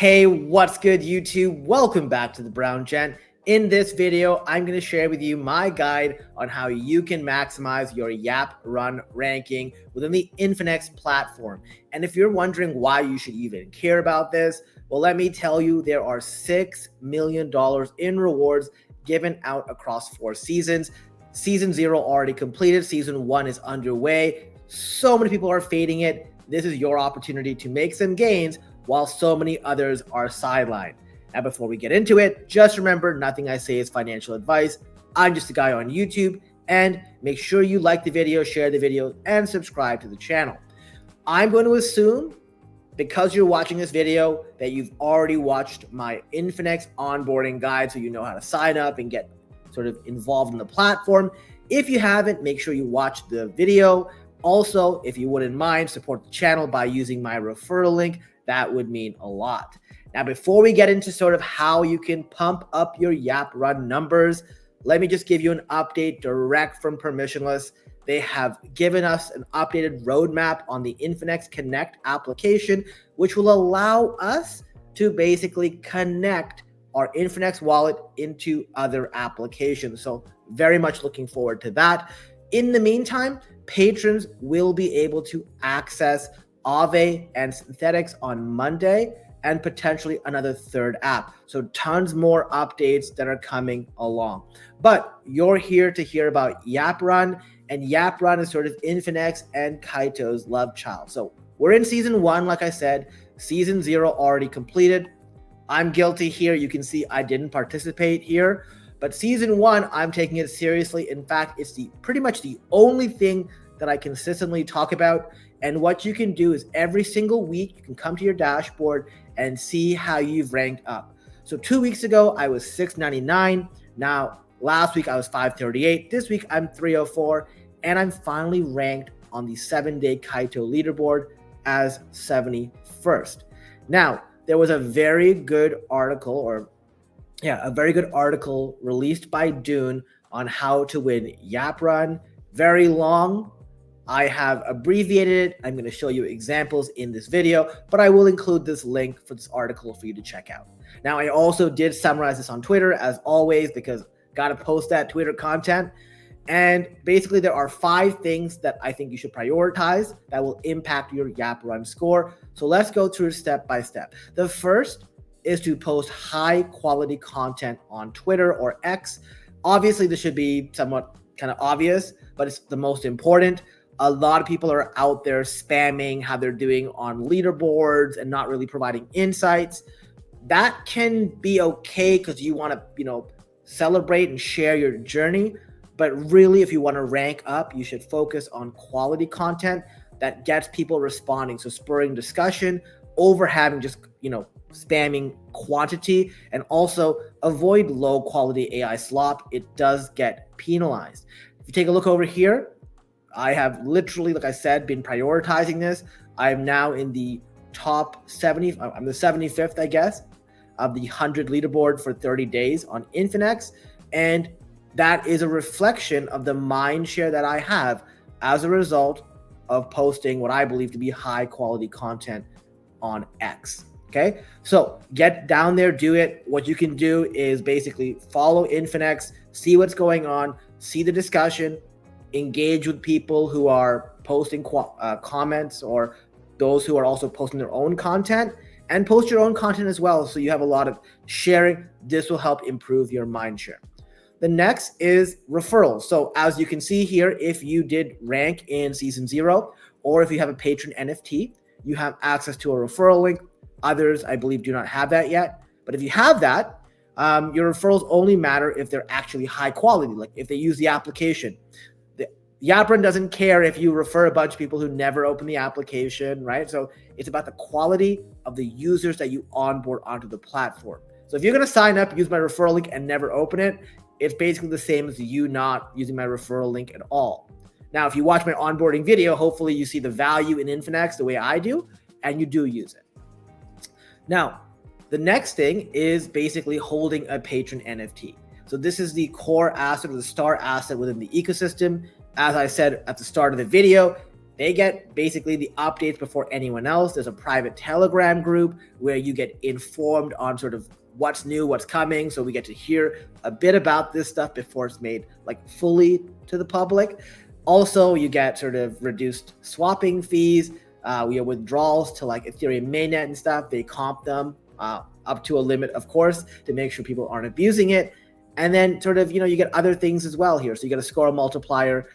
Hey, what's good, YouTube? Welcome back to the Brown Gent. In this video, I'm going to share with you my guide on how you can maximize your YapRun ranking within the Infinex platform. And if you're wondering why you should even care about this, well, let me tell you, there are $6 million in rewards given out across 4 seasons. Season 0 already completed. Season 1 is underway. So many people are fading it. This is your opportunity to make some gains while so many others are sidelined. Now, before we get into it, just remember, nothing I say is financial advice. I'm just a guy on YouTube, and make sure you like the video, share the video, and subscribe to the channel. I'm going to assume, because you're watching this video, that you've already watched my Infinex onboarding guide, so you know how to sign up and get sort of involved in the platform. If you haven't, make sure you watch the video. Also, if you wouldn't mind, support the channel by using my referral link. That would mean a lot. Now, before we get into sort of how you can pump up your YapRun numbers, let me just give you an update direct from Permissionless. They have given us an updated roadmap on the Infinex Connect application, which will allow us to basically connect our Infinex wallet into other applications. So very much looking forward to that. In the meantime, patrons will be able to access Aave and Synthetics on Monday and potentially another third app. So tons more updates that are coming along. But you're here to hear about YapRun, and YapRun is sort of Infinex and Kaito's love child. So we're in season 1, like I said. Season 0 already completed. I'm guilty here. You can see I didn't participate here. But season 1, I'm taking it seriously. In fact, it's pretty much the only thing that I consistently talk about. And what you can do is every single week, you can come to your dashboard and see how you've ranked up. So 2 weeks ago, I was 699. Now, last week, I was 538. This week, I'm 304. And I'm finally ranked on the 7-day Kaito leaderboard as 71st. Now, there was a very good article, released by Dune on how to win YapRun. Very long. I have abbreviated it. I'm going to show you examples in this video, but I will include this link for this article for you to check out. Now, I also did summarize this on Twitter, as always, because got to post that Twitter content. And basically, there are 5 things that I think you should prioritize that will impact your YapRun score. So let's go through step by step. The first is to post high quality content on Twitter or X. Obviously, this should be somewhat kind of obvious, but it's the most important. A lot of people are out there spamming how they're doing on leaderboards and not really providing insights. That can be okay because you want to, celebrate and share your journey. But really, if you want to rank up, you should focus on quality content that gets people responding. So spurring discussion over having just, spamming quantity, and also avoid low quality AI slop. It does get penalized. If you take a look over here, I have literally, like I said, been prioritizing this. I'm now in the top 70. I'm the 75th, I guess, of the 100 leaderboard for 30 days on Infinex. And that is a reflection of the mind share that I have as a result of posting what I believe to be high quality content on X. Okay, so get down there, do it. What you can do is basically follow Infinex, see what's going on, see the discussion, engage with people who are posting comments, or those who are also posting their own content, and post your own content as well. So you have a lot of sharing. This will help improve your mind share. The next is referrals. So as you can see here, if you did rank in season 0, or if you have a patron NFT, you have access to a referral link. Others, I believe, do not have that yet. But if you have that, your referrals only matter if they're actually high quality, like if they use the application. YapRun doesn't care if you refer a bunch of people who never open the application, right? So it's about the quality of the users that you onboard onto the platform. So if you're going to sign up, use my referral link, and never open it, it's basically the same as you not using my referral link at all. Now, if you watch my onboarding video, hopefully you see the value in Infinex the way I do, and you do use it. Now, the next thing is basically holding a patron NFT. So this is the core asset or the star asset within the ecosystem. As I said at the start of the video, They get basically the updates before anyone else. There's a private Telegram group where you get informed on sort of what's new, what's coming. So we get to hear a bit about this stuff before it's made like fully to the public. Also, you get sort of reduced swapping fees. We have withdrawals to like Ethereum mainnet and stuff. They comp them up to a limit, of course, to make sure people aren't abusing it. And then sort of, you get other things as well here. So you get a score multiplier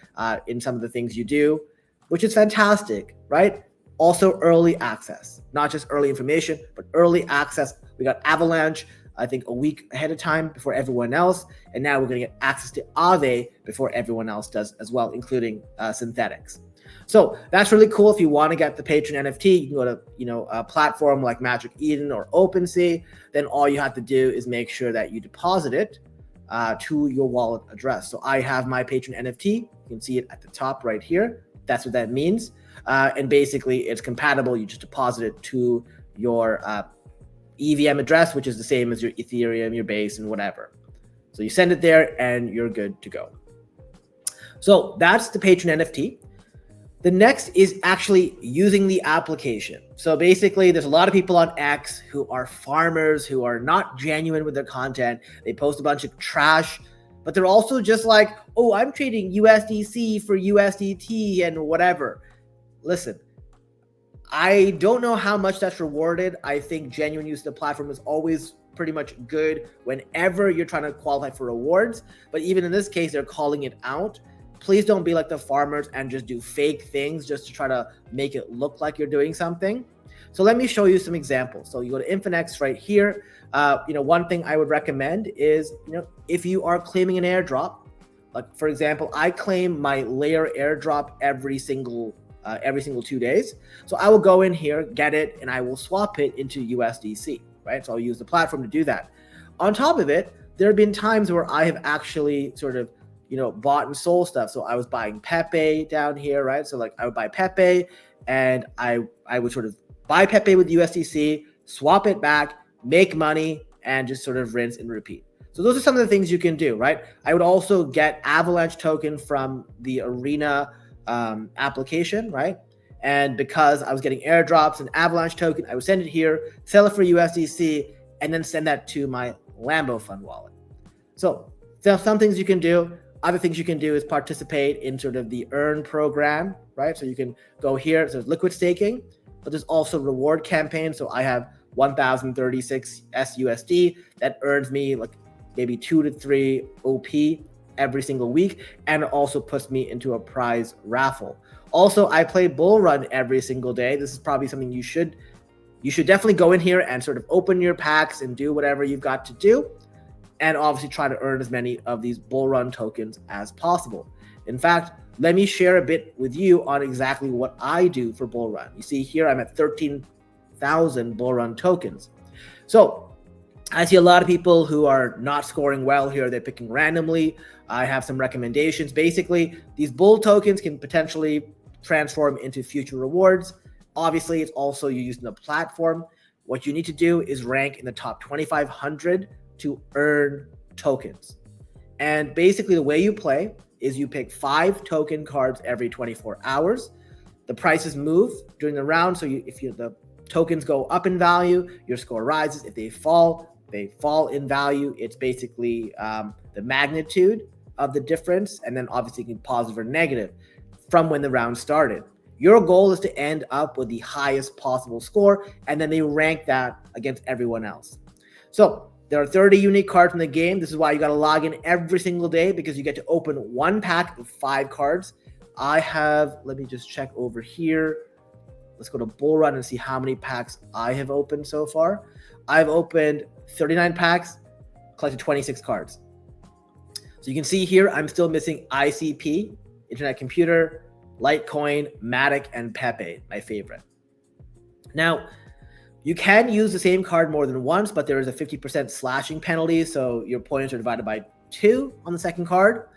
in some of the things you do, which is fantastic, right? Also early access, not just early information, but early access. We got Avalanche, I think a week ahead of time before everyone else. And now we're going to get access to Aave before everyone else does as well, including Synthetics. So that's really cool. If you want to get the Patron NFT, you can go to, a platform like Magic Eden or OpenSea. Then all you have to do is make sure that you deposit it to your wallet address. So I have my Patron NFT. You can see it at the top right here. That's what that means. And basically it's compatible. You just deposit it to your EVM address, which is the same as your Ethereum, your base, and whatever. So you send it there and you're good to go. So that's the Patron NFT. The next is actually using the application. So basically, there's a lot of people on X who are farmers, who are not genuine with their content. They post a bunch of trash, but they're also just like, oh, I'm trading USDC for USDT and whatever. Listen, I don't know how much that's rewarded. I think genuine use of the platform is always pretty much good whenever you're trying to qualify for rewards. But even in this case, they're calling it out. Please don't be like the farmers and just do fake things just to try to make it look like you're doing something. So let me show you some examples. So you go to Infinex right here. One thing I would recommend is, if you are claiming an airdrop, like for example, I claim my layer airdrop every single 2 days. So I will go in here, get it, and I will swap it into USDC, right? So I'll use the platform to do that. On top of it, there have been times where I have actually sort of bought and sold stuff. So I was buying Pepe down here, right? So like I would buy Pepe and I would sort of buy Pepe with USDC, swap it back, make money, and just sort of rinse and repeat. So those are some of the things you can do, right? I would also get Avalanche token from the Arena application, right? And because I was getting airdrops and Avalanche token, I would send it here, sell it for USDC, and then send that to my Lambo Fund wallet. So there are some things you can do. Other things you can do is participate in sort of the earn program, right? So you can go here. So there's liquid staking, but there's also reward campaigns. So I have 1,036 SUSD that earns me like maybe 2 to 3 OP every single week, and it also puts me into a prize raffle. Also, I play Bull Run every single day. This is probably something you should definitely go in here and sort of open your packs and do whatever you've got to do. And obviously try to earn as many of these Bull Run tokens as possible. In fact, let me share a bit with you on exactly what I do for Bull Run. You see here, I'm at 13,000 Bull Run tokens. So I see a lot of people who are not scoring well here. They're picking randomly. I have some recommendations. Basically, these Bull tokens can potentially transform into future rewards. Obviously, it's also you using the platform. What you need to do is rank in the top 2,500 to earn tokens. And basically the way you play is you pick 5 token cards every 24 hours. The prices move during the round. So if the tokens go up in value, your score rises. If they fall in value. It's basically the magnitude of the difference. And then obviously you can positive or negative from when the round started. Your goal is to end up with the highest possible score. And then they rank that against everyone else. So there are 30 unique cards in the game. This is why you got to log in every single day, because you get to open one pack of 5 cards. Let me just check over here. Let's go to Bull Run and see how many packs I have opened so far. I've opened 39 packs, collected 26 cards. So you can see here, I'm still missing ICP, Internet Computer, Litecoin, Matic, and Pepe, my favorite. Now, you can use the same card more than once, but there is a 50% slashing penalty. So your points are divided by 2 on the second card.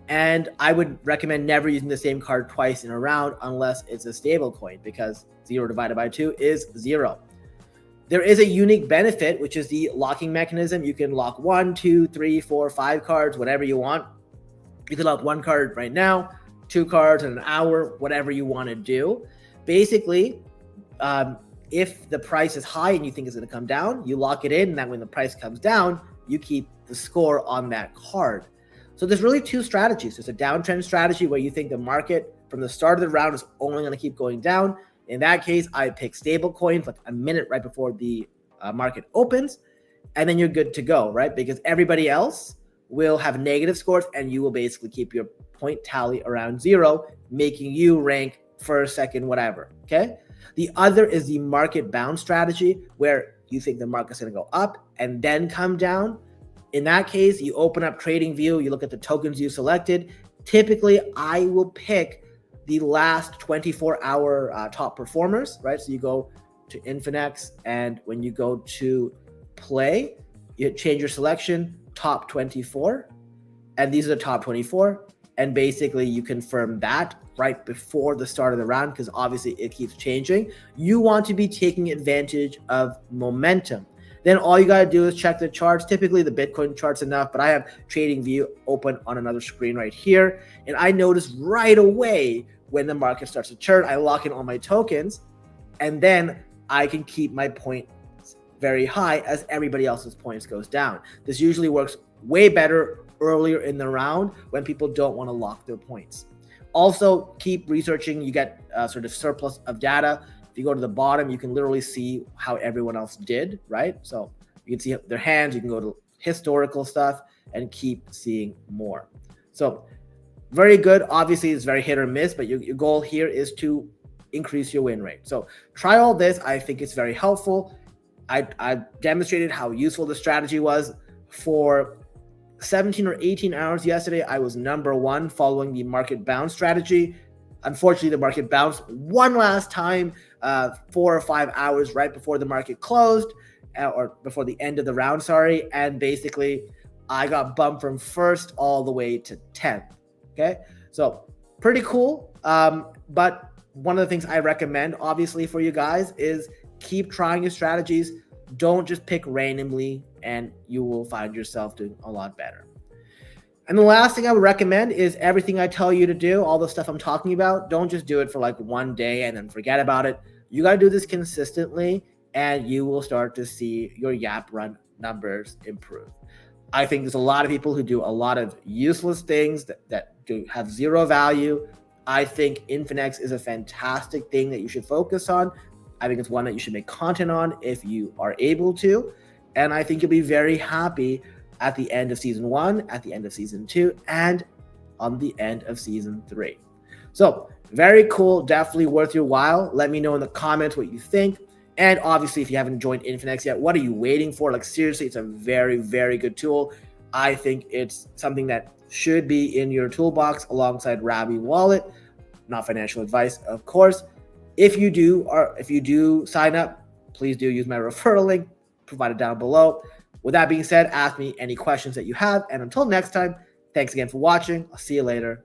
And I would recommend never using the same card twice in a round unless it's a stable coin, because 0 divided by 2 is 0. There is a unique benefit, which is the locking mechanism. You can lock 1, 2, 3, 4, 5 cards, whatever you want. You can lock 1 card right now, 2 cards in an hour, whatever you want to do. Basically, if the price is high and you think it's going to come down, you lock it in, and that when the price comes down, you keep the score on that card. So there's really 2 strategies. There's a downtrend strategy where you think the market from the start of the round is only going to keep going down. In that case, I pick stable coins like a minute right before the market opens, and then you're good to go, right? Because everybody else will have negative scores, and you will basically keep your point tally around 0, making you rank first, second, whatever, okay? The other is the market bound strategy, where you think the market's going to go up and then come down. In that case, you open up TradingView, you look at the tokens you selected. Typically, I will pick the last 24-hour top performers, right? So you go to Infinex, and when you go to play, you change your selection, top 24, and these are the top 24, and basically you confirm that right before the start of the round, because obviously it keeps changing. You want to be taking advantage of momentum. Then all you got to do is check the charts. Typically the Bitcoin chart's enough, but I have TradingView open on another screen right here, and I notice right away when the market starts to turn, I lock in all my tokens, and then I can keep my points very high as everybody else's points goes down. This usually works way better earlier in the round when people don't want to lock their points. Also, keep researching. You get a sort of surplus of data. If you go to the bottom, you can literally see how everyone else did, right? So you can see their hands, you can go to historical stuff and keep seeing more. So very good. Obviously, it's very hit or miss, but your goal here is to increase your win rate. So try all this. I think it's very helpful. I demonstrated how useful the strategy was. For 17 or 18 hours yesterday, I was #1 following the market bounce strategy. Unfortunately, the market bounced one last time 4 or 5 hours right before the market closed, or before the end of the round, sorry. And basically, I got bumped from first all the way to 10th. Okay, so pretty cool. But one of the things I recommend, obviously, for you guys is keep trying your strategies. Don't just pick randomly, and you will find yourself doing a lot better. And the last thing I would recommend is everything I tell you to do, all the stuff I'm talking about, don't just do it for like one day and then forget about it. You got to do this consistently, and you will start to see your YapRun numbers improve. I think there's a lot of people who do a lot of useless things that do have 0 value. I think Infinex is a fantastic thing that you should focus on. I think it's one that you should make content on if you are able to. And I think you'll be very happy at the end of season 1, at the end of season 2, and on the end of season 3. So very cool, definitely worth your while. Let me know in the comments what you think. And obviously, if you haven't joined Infinex yet, what are you waiting for? Like seriously, it's a very, very good tool. I think it's something that should be in your toolbox alongside Ravi Wallet. Not financial advice, of course. If you do sign up, please do use my referral link provided down below. With that being said, ask me any questions that you have. And until next time, thanks again for watching. I'll see you later.